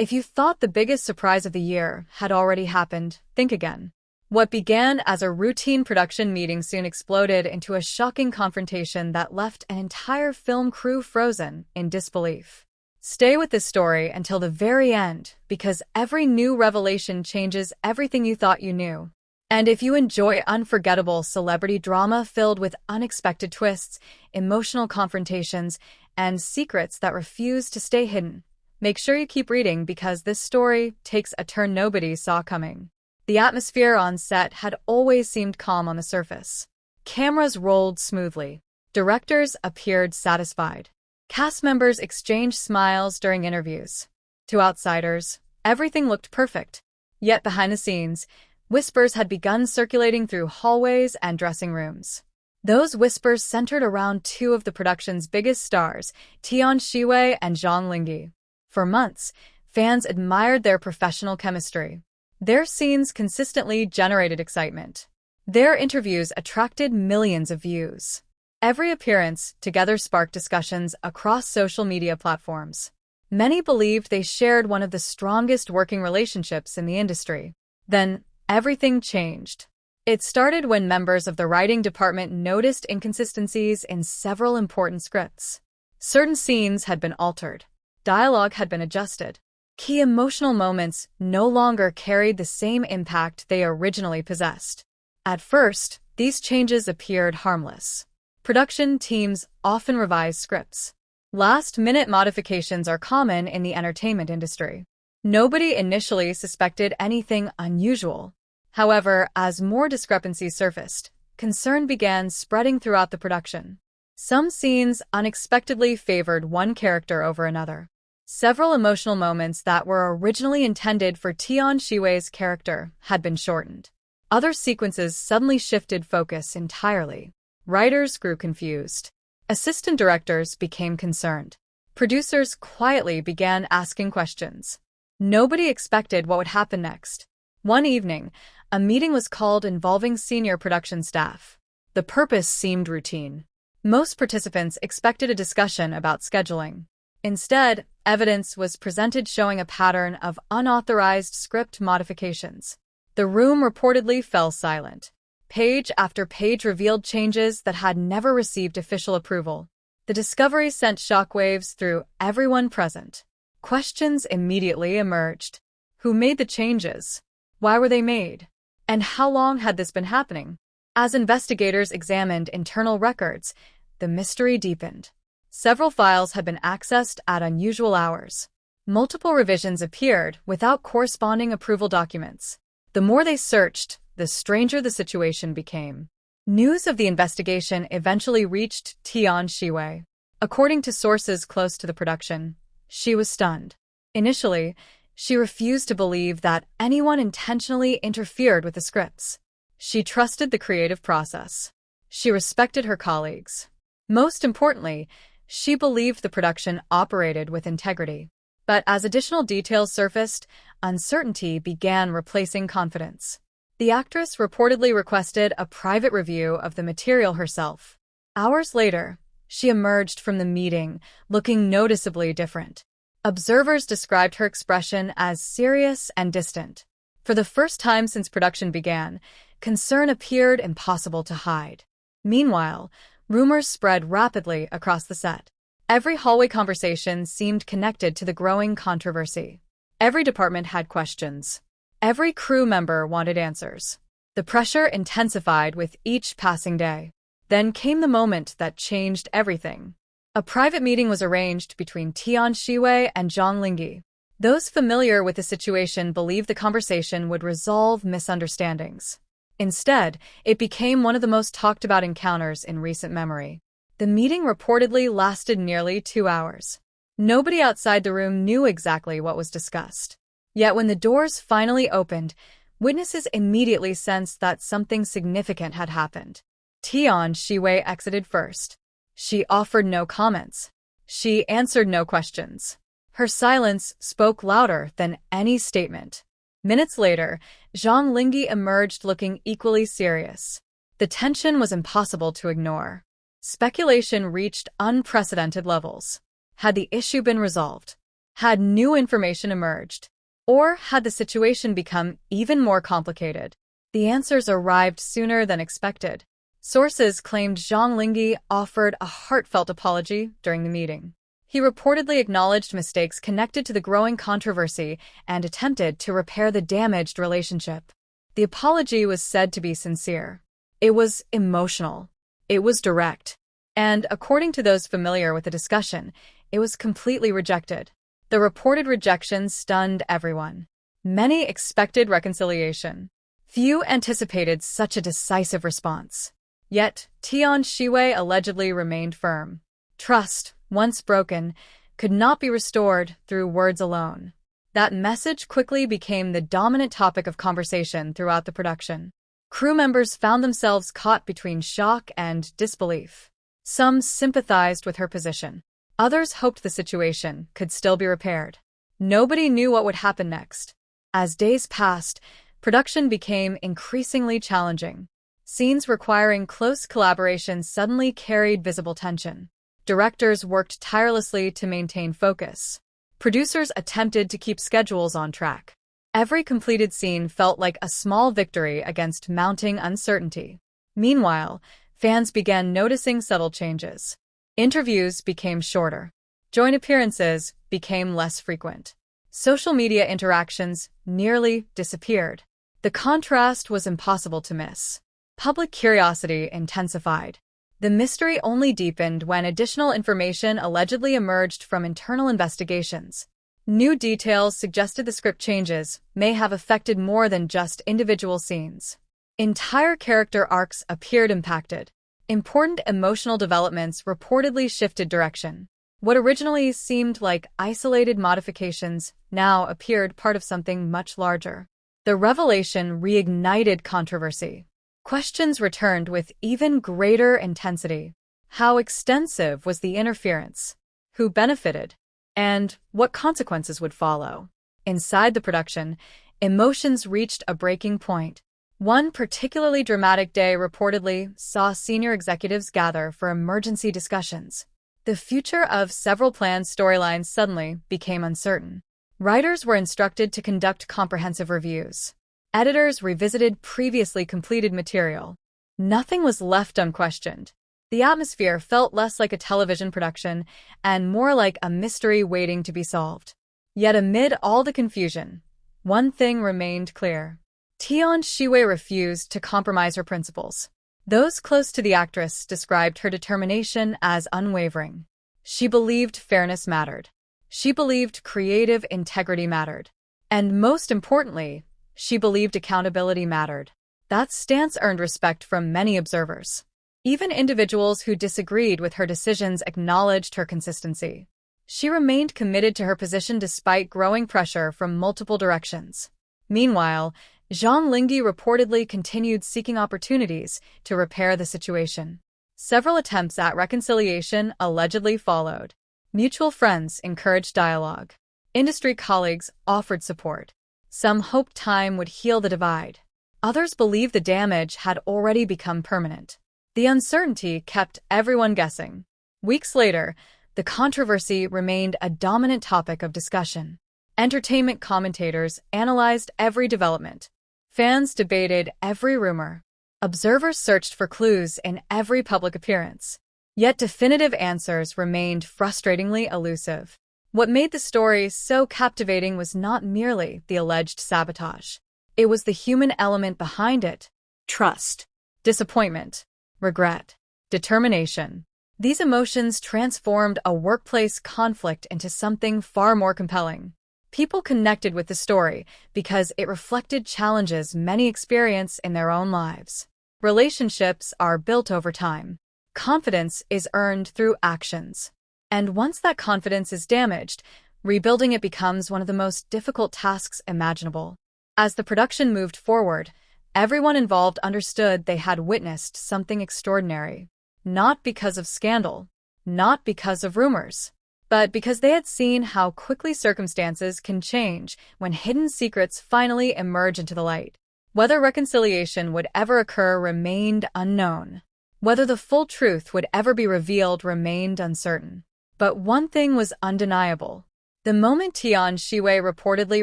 If you thought the biggest surprise of the year had already happened, think again. What began as a routine production meeting soon exploded into a shocking confrontation that left an entire film crew frozen in disbelief. Stay with this story until the very end, because every new revelation changes everything you thought you knew. And if you enjoy unforgettable celebrity drama filled with unexpected twists, emotional confrontations, and secrets that refuse to stay hidden, make sure you keep reading because this story takes a turn nobody saw coming. The atmosphere on set had always seemed calm on the surface. Cameras rolled smoothly. Directors appeared satisfied. Cast members exchanged smiles during interviews. To outsiders, everything looked perfect. Yet behind the scenes, whispers had begun circulating through hallways and dressing rooms. Those whispers centered around two of the production's biggest stars, Tian Xiwei and Zhang Linghe. For months, fans admired their professional chemistry. Their scenes consistently generated excitement. Their interviews attracted millions of views. Every appearance together sparked discussions across social media platforms. Many believed they shared one of the strongest working relationships in the industry. Then, everything changed. It started when members of the writing department noticed inconsistencies in several important scripts. Certain scenes had been altered. Dialogue had been adjusted. Key emotional moments no longer carried the same impact they originally possessed. At first, these changes appeared harmless. Production teams often revise scripts. Last-minute modifications are common in the entertainment industry. Nobody initially suspected anything unusual. However, as more discrepancies surfaced, concern began spreading throughout the production. Some scenes unexpectedly favored one character over another. Several emotional moments that were originally intended for Tian Xiwei's character had been shortened. Other sequences suddenly shifted focus entirely. Writers grew confused. Assistant directors became concerned. Producers quietly began asking questions. Nobody expected what would happen next. One evening, a meeting was called involving senior production staff. The purpose seemed routine. Most participants expected a discussion about scheduling. Instead, evidence was presented showing a pattern of unauthorized script modifications. The room reportedly fell silent. Page after page revealed changes that had never received official approval. The discovery sent shockwaves through everyone present. Questions immediately emerged. Who made the changes? Why were they made? And how long had this been happening? As investigators examined internal records, the mystery deepened. Several files had been accessed at unusual hours. Multiple revisions appeared without corresponding approval documents. The more they searched, the stranger the situation became. News of the investigation eventually reached Tian Xiwei. According to sources close to the production, she was stunned. Initially, she refused to believe that anyone intentionally interfered with the scripts. She trusted the creative process. She respected her colleagues. Most importantly, she believed the production operated with integrity. But as additional details surfaced, uncertainty began replacing confidence. The actress reportedly requested a private review of the material herself. Hours later, she emerged from the meeting, looking noticeably different. Observers described her expression as serious and distant. For the first time since production began, concern appeared impossible to hide. Meanwhile, rumors spread rapidly across the set. Every hallway conversation seemed connected to the growing controversy. Every department had questions. Every crew member wanted answers. The pressure intensified with each passing day. Then came the moment that changed everything. A private meeting was arranged between Tian Xiwei and Zhang Linghe. Those familiar with the situation believed the conversation would resolve misunderstandings. Instead, it became one of the most talked about encounters in recent memory. The meeting reportedly lasted nearly 2 hours. Nobody outside the room knew exactly what was discussed. Yet when the doors finally opened, witnesses immediately sensed that something significant had happened. Tian Xiwei exited first. She offered no comments. She answered no questions. Her silence spoke louder than any statement. Minutes later, Zhang Linghe emerged looking equally serious. The tension was impossible to ignore. Speculation reached unprecedented levels. Had the issue been resolved? Had new information emerged? Or had the situation become even more complicated? The answers arrived sooner than expected. Sources claimed Zhang Linghe offered a heartfelt apology during the meeting. He reportedly acknowledged mistakes connected to the growing controversy and attempted to repair the damaged relationship. The apology was said to be sincere. It was emotional. It was direct. And according to those familiar with the discussion, it was completely rejected. The reported rejection stunned everyone. Many expected reconciliation. Few anticipated such a decisive response. Yet, Tian Xiwei allegedly remained firm. Trust, once broken, could not be restored through words alone. That message quickly became the dominant topic of conversation throughout the production. Crew members found themselves caught between shock and disbelief. Some sympathized with her position. Others hoped the situation could still be repaired. Nobody knew what would happen next. As days passed, production became increasingly challenging. Scenes requiring close collaboration suddenly carried visible tension. Directors worked tirelessly to maintain focus. Producers attempted to keep schedules on track. Every completed scene felt like a small victory against mounting uncertainty. Meanwhile, fans began noticing subtle changes. Interviews became shorter. Joint appearances became less frequent. Social media interactions nearly disappeared. The contrast was impossible to miss. Public curiosity intensified. The mystery only deepened when additional information allegedly emerged from internal investigations. New details suggested the script changes may have affected more than just individual scenes. Entire character arcs appeared impacted. Important emotional developments reportedly shifted direction. What originally seemed like isolated modifications now appeared part of something much larger. The revelation reignited controversy. Questions returned with even greater intensity. How extensive was the interference? Who benefited? And what consequences would follow? Inside the production, emotions reached a breaking point. One particularly dramatic day reportedly saw senior executives gather for emergency discussions. The future of several planned storylines suddenly became uncertain. Writers were instructed to conduct comprehensive reviews. Editors revisited previously completed material. Nothing was left unquestioned. The atmosphere felt less like a television production and more like a mystery waiting to be solved. Yet amid all the confusion, one thing remained clear. Tian Xiwei refused to compromise her principles. Those close to the actress described her determination as unwavering. She believed fairness mattered. She believed creative integrity mattered. And most importantly, she believed accountability mattered. That stance earned respect from many observers. Even individuals who disagreed with her decisions acknowledged her consistency. She remained committed to her position despite growing pressure from multiple directions. Meanwhile, Zhang Linghe reportedly continued seeking opportunities to repair the situation. Several attempts at reconciliation allegedly followed. Mutual friends encouraged dialogue. Industry colleagues offered support. Some hoped time would heal the divide. Others believed the damage had already become permanent. The uncertainty kept everyone guessing. Weeks later, the controversy remained a dominant topic of discussion. Entertainment commentators analyzed every development. Fans debated every rumor. Observers searched for clues in every public appearance. Yet definitive answers remained frustratingly elusive. What made the story so captivating was not merely the alleged sabotage. It was the human element behind it. Trust, disappointment, regret, determination. These emotions transformed a workplace conflict into something far more compelling. People connected with the story because it reflected challenges many experience in their own lives. Relationships are built over time. Confidence is earned through actions. And once that confidence is damaged, rebuilding it becomes one of the most difficult tasks imaginable. As the production moved forward, everyone involved understood they had witnessed something extraordinary. Not because of scandal, not because of rumors, but because they had seen how quickly circumstances can change when hidden secrets finally emerge into the light. Whether reconciliation would ever occur remained unknown. Whether the full truth would ever be revealed remained uncertain. But one thing was undeniable. The moment Tian Xiwei reportedly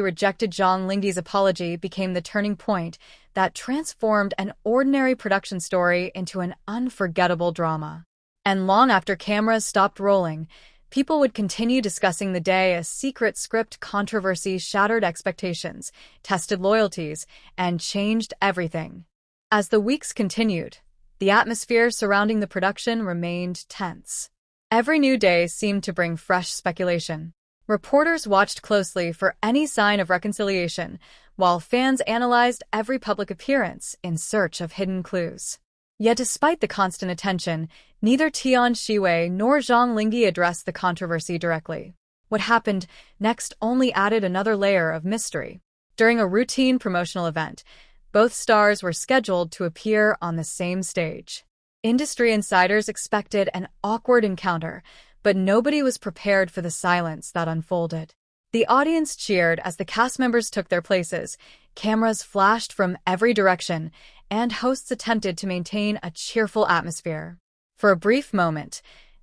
rejected Zhang Linghe's apology became the turning point that transformed an ordinary production story into an unforgettable drama. And long after cameras stopped rolling, people would continue discussing the day a secret script controversy shattered expectations, tested loyalties, and changed everything. As the weeks continued, the atmosphere surrounding the production remained tense. Every new day seemed to bring fresh speculation. Reporters watched closely for any sign of reconciliation, while fans analyzed every public appearance in search of hidden clues. Yet despite the constant attention, neither Tian Xiwei nor Zhang Linghe addressed the controversy directly. What happened next only added another layer of mystery. During a routine promotional event, both stars were scheduled to appear on the same stage. Industry insiders expected an awkward encounter, but nobody was prepared for the silence that unfolded. The audience cheered as the cast members took their places, cameras flashed from every direction, and hosts attempted to maintain a cheerful atmosphere. For a brief moment,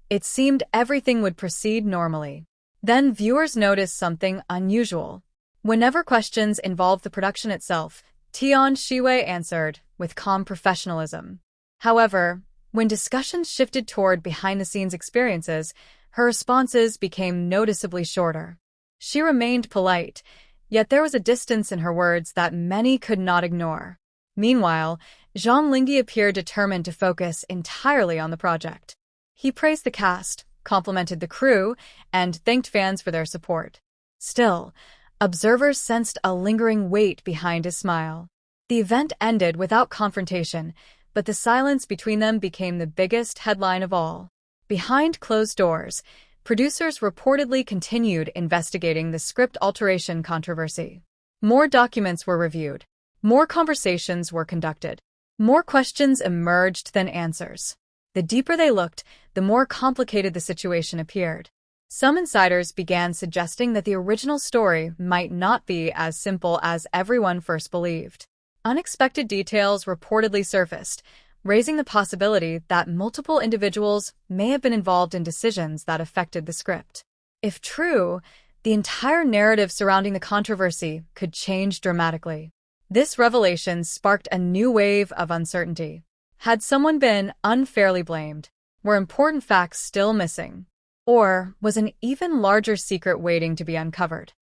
it seemed everything would proceed normally. Then viewers noticed something unusual. Whenever questions involved the production itself, Tian Xiwei answered with calm professionalism. However, when discussions shifted toward behind-the-scenes experiences, her responses became noticeably shorter. She remained polite, yet there was a distance in her words that many could not ignore. Meanwhile, Zhang Linghe appeared determined to focus entirely on the project. He praised the cast, complimented the crew, and thanked fans for their support. Still, observers sensed a lingering weight behind his smile. The event ended without confrontation, but the silence between them became the biggest headline of all. Behind closed doors, producers reportedly continued investigating the script alteration controversy. More documents were reviewed. More conversations were conducted. More questions emerged than answers. The deeper they looked, the more complicated the situation appeared. Some insiders began suggesting that the original story might not be as simple as everyone first believed. Unexpected details reportedly surfaced, raising the possibility that multiple individuals may have been involved in decisions that affected the script. If true, the entire narrative surrounding the controversy could change dramatically. This revelation sparked a new wave of uncertainty. Had someone been unfairly blamed? Were important facts still missing? Or was an even larger secret waiting to be uncovered?